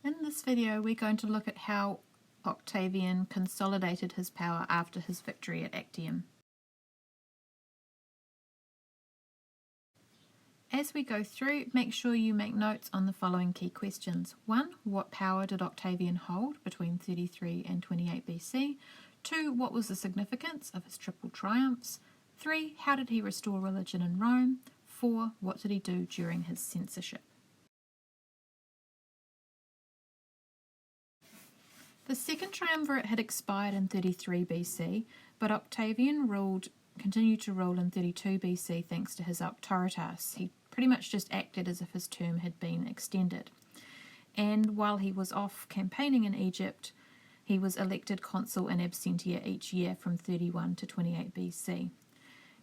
In this video we're going to look at how Octavian consolidated his power after his victory at Actium. As we go through, make sure you make notes on the following key questions. 1. What power did Octavian hold between 33 and 28 BC? 2. What was the significance of his triple triumphs? 3. How did he restore religion in Rome? 4. What did he do during his censorship? The second triumvirate had expired in 33 BC, but Octavian continued to rule in 32 BC thanks to his auctoritas. He pretty much just acted as if his term had been extended. And while he was off campaigning in Egypt, he was elected consul in absentia each year from 31 to 28 BC.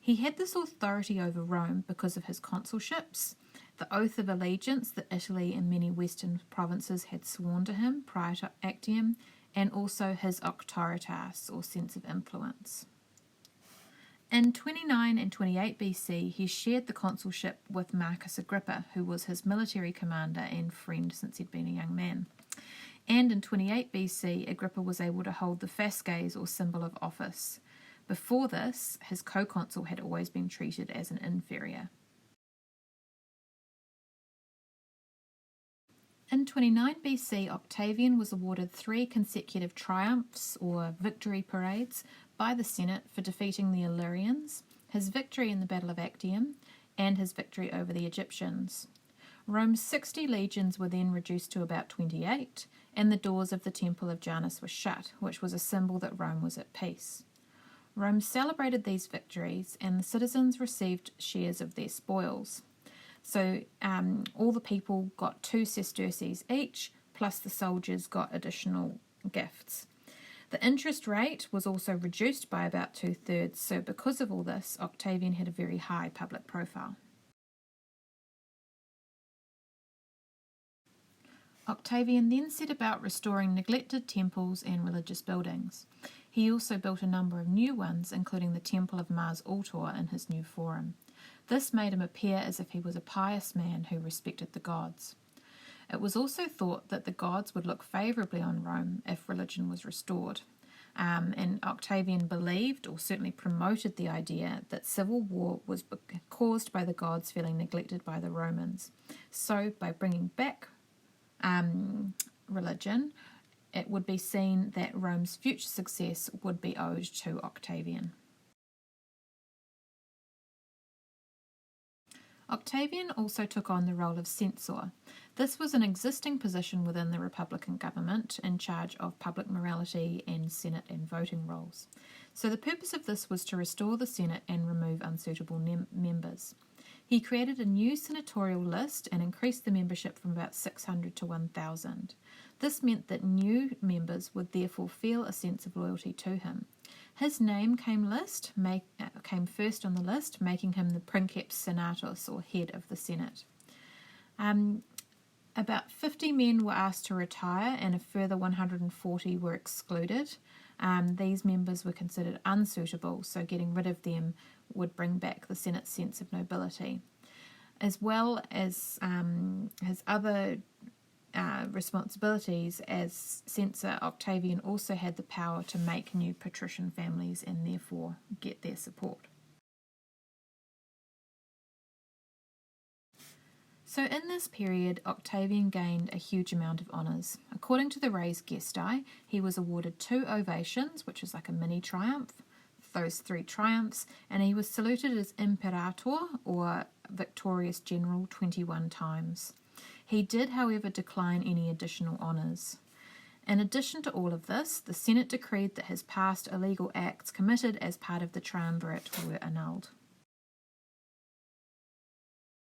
He had this authority over Rome because of his consulships, the oath of allegiance that Italy and many western provinces had sworn to him prior to Actium, and also his auctoritas, or sense of influence. In 29 and 28 BC, he shared the consulship with Marcus Agrippa, who was his military commander and friend since he'd been a young man. And in 28 BC, Agrippa was able to hold the fasces, or symbol of office. Before this, his co-consul had always been treated as an inferior. In 29 BC, Octavian was awarded 3 consecutive triumphs, or victory parades, by the Senate for defeating the Illyrians, his victory in the Battle of Actium, and his victory over the Egyptians. Rome's 60 legions were then reduced to about 28, and the doors of the Temple of Janus were shut, which was a symbol that Rome was at peace. Rome celebrated these victories, and the citizens received shares of their spoils. So all the people got 2 sesterces each, plus the soldiers got additional gifts. The interest rate was also reduced by about 2/3, so because of all this, Octavian had a very high public profile. Octavian then set about restoring neglected temples and religious buildings. He also built a number of new ones, including the Temple of Mars Ultor in his new forum. This made him appear as if he was a pious man who respected the gods. It was also thought that the gods would look favourably on Rome if religion was restored. And Octavian believed, or certainly promoted, the idea that civil war was caused by the gods feeling neglected by the Romans. So by bringing back religion, it would be seen that Rome's future success would be owed to Octavian. Octavian also took on the role of censor. This was an existing position within the Republican government in charge of public morality and Senate and voting roles. So the purpose of this was to restore the Senate and remove unsuitable members. He created a new senatorial list and increased the membership from about 600 to 1,000. This meant that new members would therefore feel a sense of loyalty to him. His name came first on the list, making him the princeps senatus, or head of the Senate. About 50 men were asked to retire, and a further 140 were excluded. These members were considered unsuitable, so getting rid of them would bring back the Senate's sense of nobility. As well as his other responsibilities as censor, Octavian also had the power to make new patrician families and therefore get their support. So in this period, Octavian gained a huge amount of honours. According to the Res Gestae, he was awarded 2 ovations, which is like a mini triumph, those 3 triumphs, and he was saluted as imperator, or victorious general, 21 times. He did, however, decline any additional honours. In addition to all of this, the Senate decreed that his past illegal acts committed as part of the triumvirate were annulled.